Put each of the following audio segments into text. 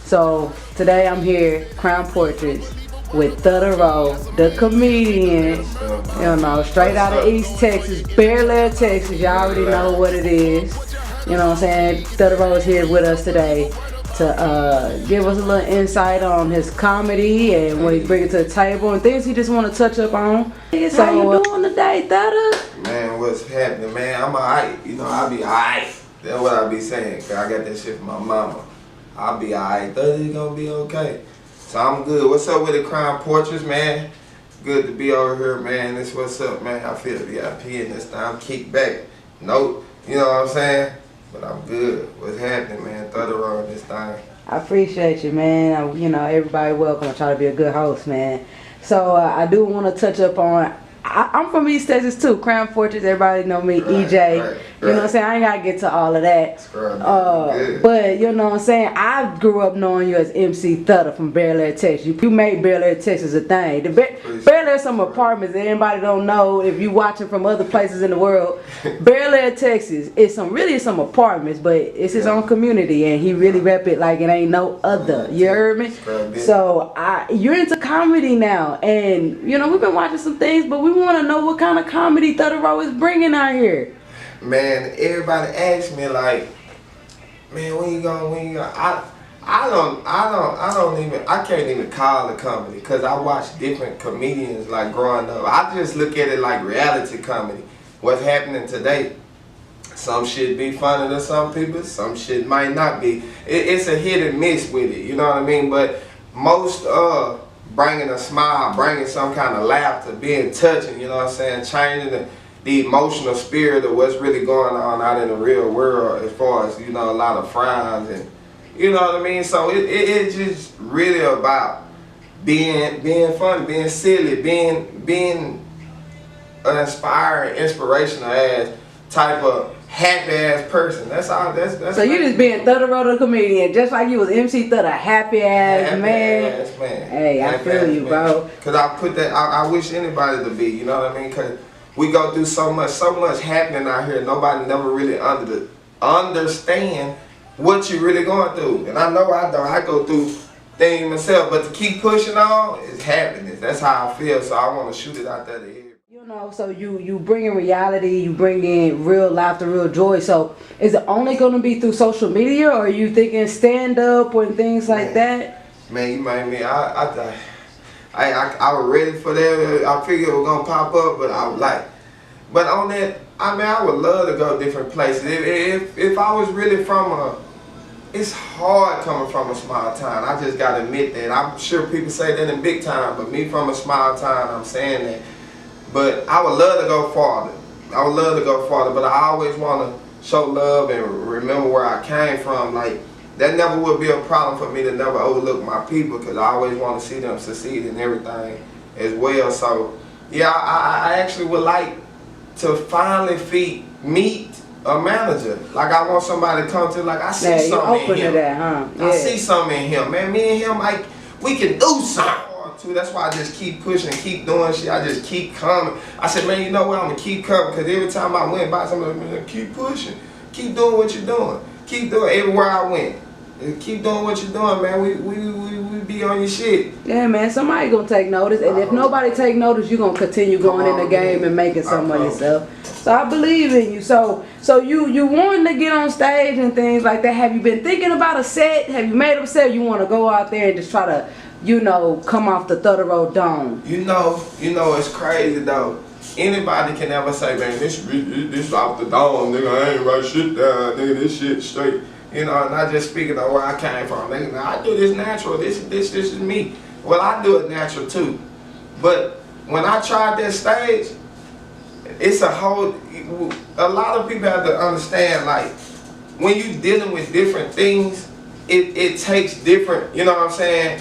So today I'm here, Crown Portraits, with Thudda Row, the comedian. Straight out of East Texas, Bear Lake, Texas. Y'all already know what it is. You know what I'm saying? Thudda Row is here with us today to give us a little insight on his comedy and what he's bringing to the table and things he just want to touch up on. So, how you doing today, Thudda? Man, what's happening, man? I'm alright. I be alright. That's what I be saying. Cause I got that shit from my mama. I'll be alright. Thudda, you gonna be okay. So I'm good. What's up with the Crown Portraits, man? Good to be over here, man. This what's up, man. I feel VIP in this time. Kick back. Nope. You know what I'm saying? But I'm good. What's happening, man? Thudda Row this time. I appreciate you, man. Everybody welcome. I try to be a good host, man. So I do want to touch up on. I'm from East Texas too. Crown Portraits, everybody know me, EJ. Right. You know what I'm saying? I ain't gotta get to all of that. But you know what I'm saying? I grew up knowing you as MC Thudda from Bear Lake, Texas. You made Bear Lake, Texas a thing. Bear Lake some apartments that anybody don't know if you watching from other places in the world. Bear Lake, Texas is some apartments, but it's his own community and he really rep it like it ain't no other. You heard me? So you're into comedy now, and we've been watching some things, but we want to know what kind of comedy Thudda Row is bringing out here. Man, everybody asks me like, man, when you going? I can't even call it comedy because I watch different comedians like growing up. I just look at it like reality comedy. What's happening today? Some shit be funny to some people, some shit might not be. It's a hit and miss with it, you know what I mean? But most bringing a smile, bringing some kind of laughter, being touching, you know what I'm saying? Changing the emotional spirit of what's really going on out in the real world as far as, a lot of frowns and, you know what I mean? So it's just really about being fun, being silly, being an inspiring, inspirational ass type of happy ass person. That's all. That's. So you just being Thudda Row the comedian, just like you was MC Thudda, happy ass man. Happy ass man. Hey, I feel you, bro. Cause I put that. I wish anybody to be. You know what I mean? Cause we go through so much happening out here. Nobody never really understand what you're really going through. And I know I don't. I go through things myself, but to keep pushing on is happiness. That's how I feel. So I want to shoot it out there to hear. So you bring in reality, you bring in real laughter, real joy. So is it only going to be through social media, or are you thinking stand up and things like that? Man, you made me. I was ready for that. I figured it was gonna pop up, but I was like, but on that, I would love to go different places. If I was really it's hard coming from a small town. I just gotta admit that. I'm sure people say that in big time, but me from a small town, I'm saying that. But I would love to go farther. But I always want to show love and remember where I came from. Like, that never would be a problem for me to never overlook my people, because I always want to see them succeed in everything as well. So, yeah, I actually would like to finally meet a manager. Like, I want somebody to come to, like, I see something in him. That, huh? Yeah. I see something in him, man. Me and him, like, we can do something. Too. That's why I just keep pushing, keep doing shit. I just keep coming. I said, man, you know what? I'm gonna keep coming, because every time I went by, somebody was like, keep pushing, keep doing what you're doing, keep doing everywhere I went. Keep doing what you're doing, man. We be on your shit. Yeah, man. Somebody gonna take notice, and if nobody take notice, you gonna continue going in the game and making some of yourself. So I believe in you. So you wanting to get on stage and things like that. Have you been thinking about a set? Have you made a set? You want to go out there and just try to, come off the Thudda Row dome? It's crazy though. Anybody can ever say, man, this off the dome, nigga. I ain't write shit down, nigga. This shit straight. Not just speaking of where I came from. Nigga, I do this natural. This is me. Well, I do it natural too. But when I tried that stage, it's a lot of people have to understand, like, when you dealing with different things, it takes different,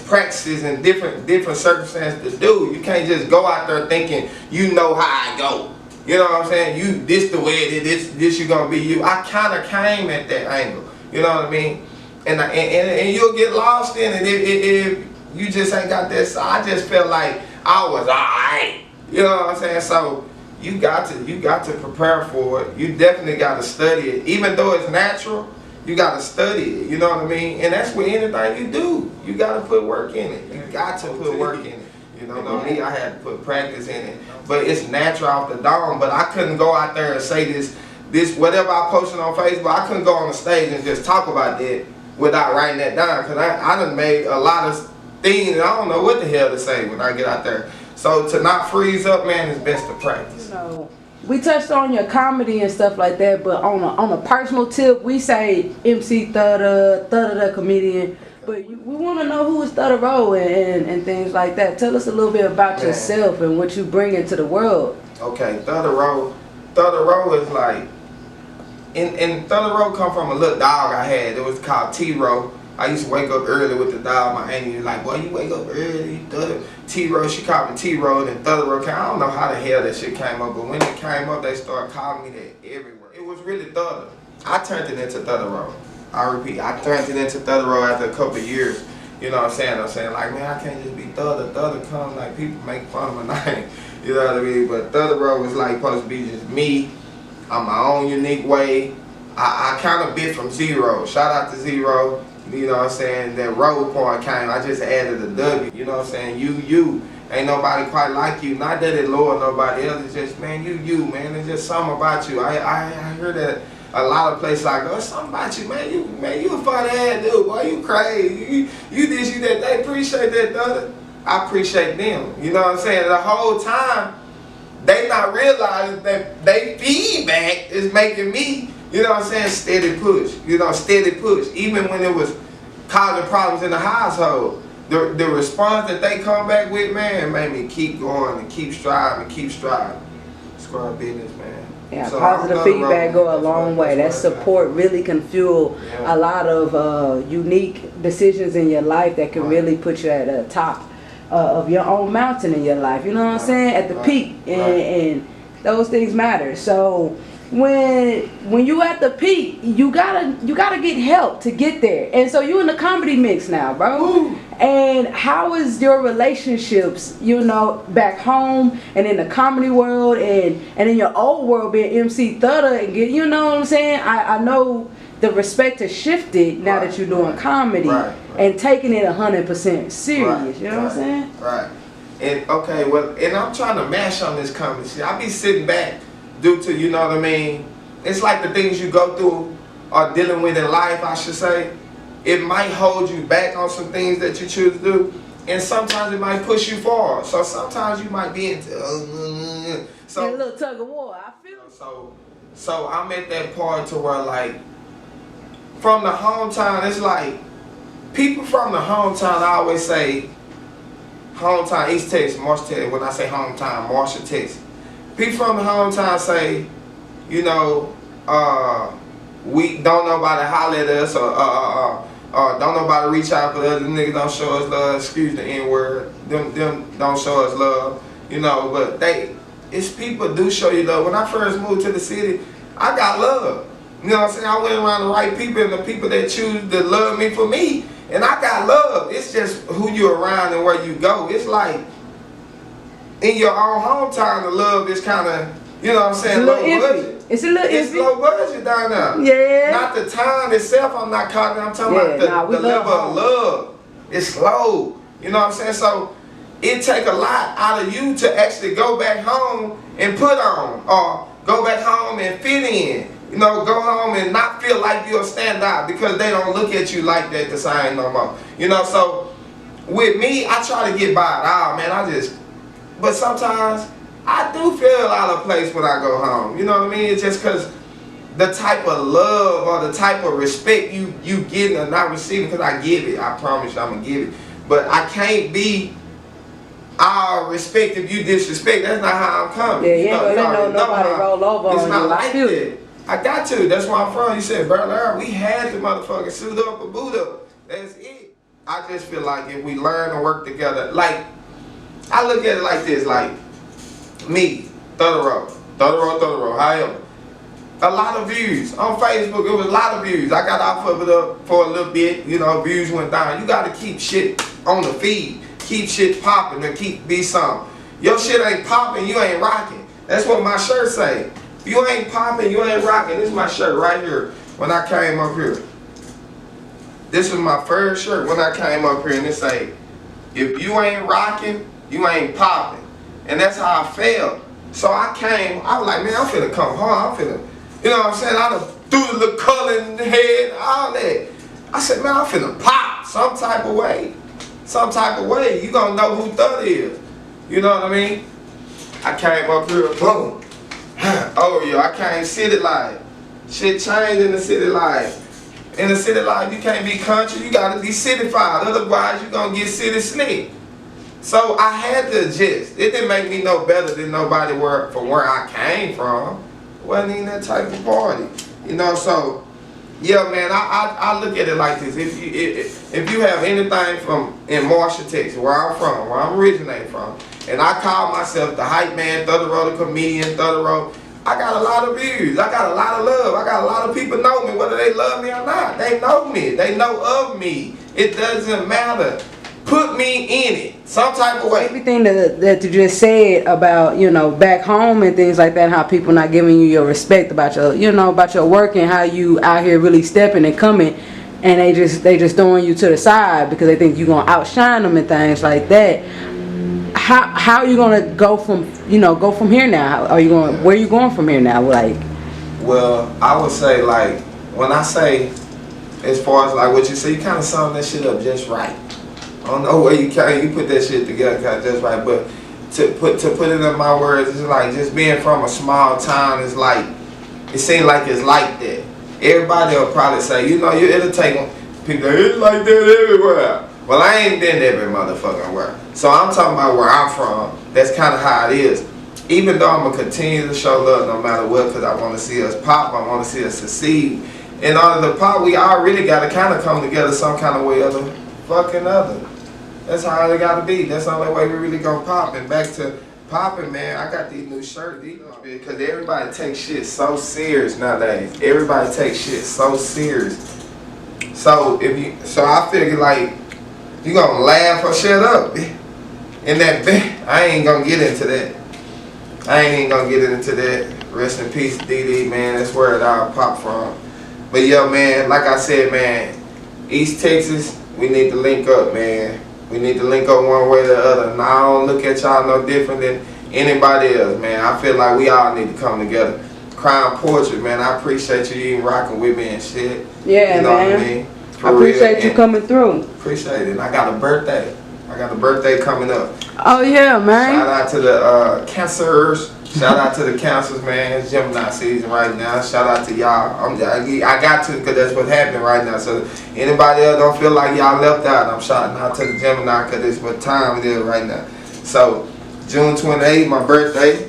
practices and different circumstances to do. You can't just go out there thinking you know how I go. You know what I'm saying? This the way it is, this you gonna be you. I kinda came at that angle. You know what I mean? And you'll get lost in it if you just ain't got that. So I just felt like I was alright. You know what I'm saying? So you got to prepare for it. You definitely got to study it. Even though it's natural, You gotta study it, you know what I mean? And that's with anything you do. You gotta put work in it. You got to put work in it. You know, me, I had to put practice in it. But it's natural off the dome. But I couldn't go out there and say this whatever I posted on Facebook, I couldn't go on the stage and just talk about that without writing that down. Because I done made a lot of things, and I don't know what the hell to say when I get out there. So to not freeze up, man, is best to practice. You know, we touched on your comedy and stuff like that, but on a personal tip, we say MC Thudda the comedian. But we want to know who is Thudda Row and things like that. Tell us a little bit about yourself and what you bring into the world. Okay, Thudda Row is like, and Thudda Row come from a little dog I had. It was called T-Row. I used to wake up early with the dog. My auntie was like, boy, you wake up early, Thudda. T-Row, she called me T-Row, and then Thudda Row came. I don't know how the hell that shit came up, but when it came up, they started calling me that everywhere. It was really Thudda. I turned it into Thudda Row. I repeat, I turned it into Thudda Row after a couple of years. You know what I'm saying? I'm saying, like, man, I can't just be Thudda. Thudda come, like, people make fun of my name. You know what I mean? But Thudda Row was like supposed to be just me. I'm my own unique way. I kind of bit from zero. Shout out to Zero. You know what I'm saying? That road part came. I just added a W. You know what I'm saying? You. Ain't nobody quite like you. Not that it lower nobody else. It's just, man, you, man. It's just something about you. I heard that a lot of places like, oh, something about you, man. You a funny ass dude, boy. You crazy. You this, you that. They appreciate that, Thudda. I appreciate them. You know what I'm saying? The whole time, they not realizing that they feedback is making me, you know what I'm saying, steady push. You know, steady push. Even when it was causing problems in the household, the response that they come back with, man, made me keep going and keep striving, Squad business, man. Yeah, so positive feedback go a long way. That support really can fuel a lot of unique decisions in your life that can really put you at the top of your own mountain in your life. You know what I'm saying? At the peak, and those things matter. So when you at the peak, you gotta get help to get there. And so you in the comedy mix now, bro. Ooh. And how is your relationships, you know, back home and in the comedy world and in your old world being MC Thudda and get, you know what I'm saying? I know the respect has shifted now that you're doing comedy and taking it 100% serious. You know what I'm saying? Right. And okay, well, and I'm trying to mash on this comedy shit. I be sitting back due to, you know what I mean? It's like the things you go through or dealing with in life, I should say. It might hold you back on some things that you choose to do, and sometimes it might push you forward. So sometimes you might be into a little tug of war. I feel so I'm at that part to where, like, from the hometown, it's like people from the hometown. I always say hometown, East Texas, Marshall, Texas. When I say hometown, Marshall, Texas. People from the hometown say, you know, we don't nobody holler at us or don't nobody reach out for us. The niggas don't show us love. Excuse the N-word. Them don't show us love. You know, but it's people do show you love. When I first moved to the city, I got love. You know what I'm saying? I went around the right people and the people that choose to love me for me. And I got love. It's just who you're around and where you go. It's like in your own hometown, the love is kind of, you know what I'm saying, low budget. It's a little It's low budget down there. Yeah. Not the time itself, I'm not calling. I'm talking about the level of love. It's low. You know what I'm saying? So it take a lot out of you to actually go back home and put on, or go back home and fit in. You know, go home and not feel like you're a standout because they don't look at you like that the same no more. You know, so with me, I try to get by it all, man. But sometimes I do feel out of place when I go home. You know what I mean? It's just because the type of love or the type of respect you getting or not receiving, because I give it. I promise you I'm going to give it. But I can't be all respect if you disrespect. That's not how I'm coming. Yeah, you ain't going to let nobody roll over on you. It's not like that. I got to. That's where I'm from. You said, brother, we had to motherfucking suit up or boot up. That's it. I just feel like if we learn and work together, like, I look at it like this, like, me, Thudda Row, however. A lot of views. On Facebook, it was a lot of views. I got off of it up for a little bit, you know, views went down. You gotta keep shit on the feed. Keep shit popping and be something. Your shit ain't popping, you ain't rocking. That's what my shirt say. If you ain't popping, you ain't rocking. This is my shirt right here when I came up here. this was my first shirt when I came up here, and it say, if you ain't rocking, you ain't popping. And that's how I felt. So I came, I was like, man, I'm finna come home. I'm finna, you know what I'm saying? I done threw the little color in the head, all that. I said, man, I'm finna pop some type of way. Some type of way. You gonna know who Thudda is. You know what I mean? I came up here, boom. Oh yeah, I came city life. Shit changed in the city life. In the city life, you can't be country, you gotta be cityfied. Otherwise, you gonna get city slick. So I had to adjust. It didn't make me no better than nobody from where I came from. It wasn't even that type of party. You know, so yeah, man, I look at it like this. If you have anything in Marshall, Texas, where I'm from, where I'm originating from, and I call myself the hype man, Thudda Row, the comedian, Thudda Row, I got a lot of views. I got a lot of love. I got a lot of people know me, whether they love me or not. They know me. They know of me. It doesn't matter. Put me in it, some type of way. Everything that you just said about, you know, back home and things like that, how people not giving you your respect about your, you know, about your work and how you out here really stepping and coming, and they just throwing you to the side because they think you're gonna outshine them and things like that. How are you gonna go from here now? Where are you going from here now? Like, well, I would say, like, when I say as far as like what you say, you kind of sum that shit up just right. I don't know where you put that shit together just right, but to put it in my words, it's like just being from a small town is like, it seems like it's like that. Everybody will probably say, you know, it'll take people, it's like that everywhere. Well, I ain't been every motherfucking where. So I'm talking about where I'm from. That's kind of how it is. Even though I'm going to continue to show love no matter what, because I want to see us pop, I want to see us succeed. In order to pop, we all really got to kind of come together some kind of way or the fucking other. That's how it got to be. That's the only way we really going to pop. And back to popping, man, I got these new shirts, because everybody takes shit so serious nowadays. Everybody takes shit so serious. So I figure like, you gonna laugh or shut up. In that I ain't gonna get into that. I ain't even gonna get into that. Rest in peace, DD, man. That's where it all popped from. But yeah, man, like I said, man, East Texas, we need to link up, man. We need to link up one way or the other. And I don't look at y'all no different than anybody else, man. I feel like we all need to come together. Krown Portrait, man, I appreciate you even rocking with me and shit. Yeah, you know man. What I mean? I appreciate you coming through. Appreciate it. And I got a birthday. Coming up. Oh yeah, man. Shout out to the cancers. Shout out to the cancers, man. It's Gemini season right now. Shout out to y'all. I got to, because that's what's happening right now. So anybody else don't feel like y'all left out, I'm shouting out to the Gemini, because it's what time it is right now. So June 28th, my birthday.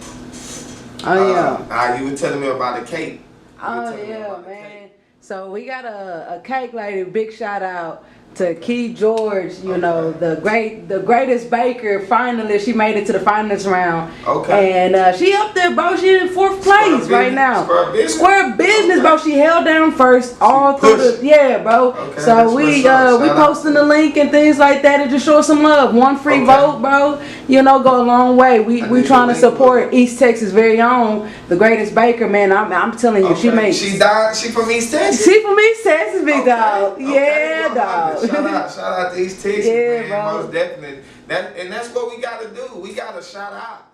Oh yeah. You were telling me about the cake. Oh yeah, man. So we got a cake lady. Big shout out to Key George, you know, the greatest baker finalist. She made it to the finalist round. Okay. And she up there, bro. She in 4th place right now. Square business, bro. She held down first all through the bro. Okay, so we posting the link and things like that and just show some love. One free vote, bro. You know, go a long way. We trying to support East Texas' very own, the greatest baker, man. I'm telling you, she makes. She from East Texas. She from East Texas, big dog. Yeah, dog. Shout out to East Texas, man. Bro. Most definitely. That's what we gotta do. We gotta shout out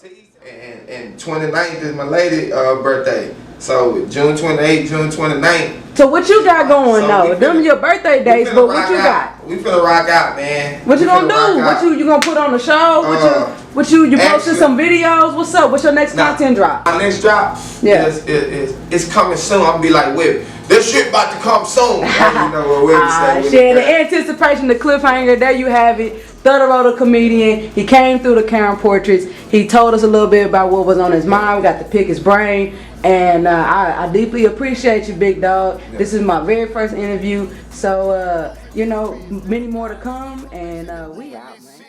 to East Texas. And 29th is my lady birthday. So June 28th, June 29th. So what you got going though? Them your birthday days, but what you got? We finna rock out, man. What you gonna do? What you gonna put on the show? What you posting some videos? What's up? What's your next content drop? My next drop it's coming soon. I'm gonna be like, Whip, this shit about to come soon. You know what Whip said. The anticipation, the cliffhanger, there you have it. Thudda Row, the comedian. He came through the Krown Portraits. He told us a little bit about what was on his mind. We got to pick his brain. And I deeply appreciate you, big dog. Yeah. This is my very first interview. So, you know, many more to come. And we out.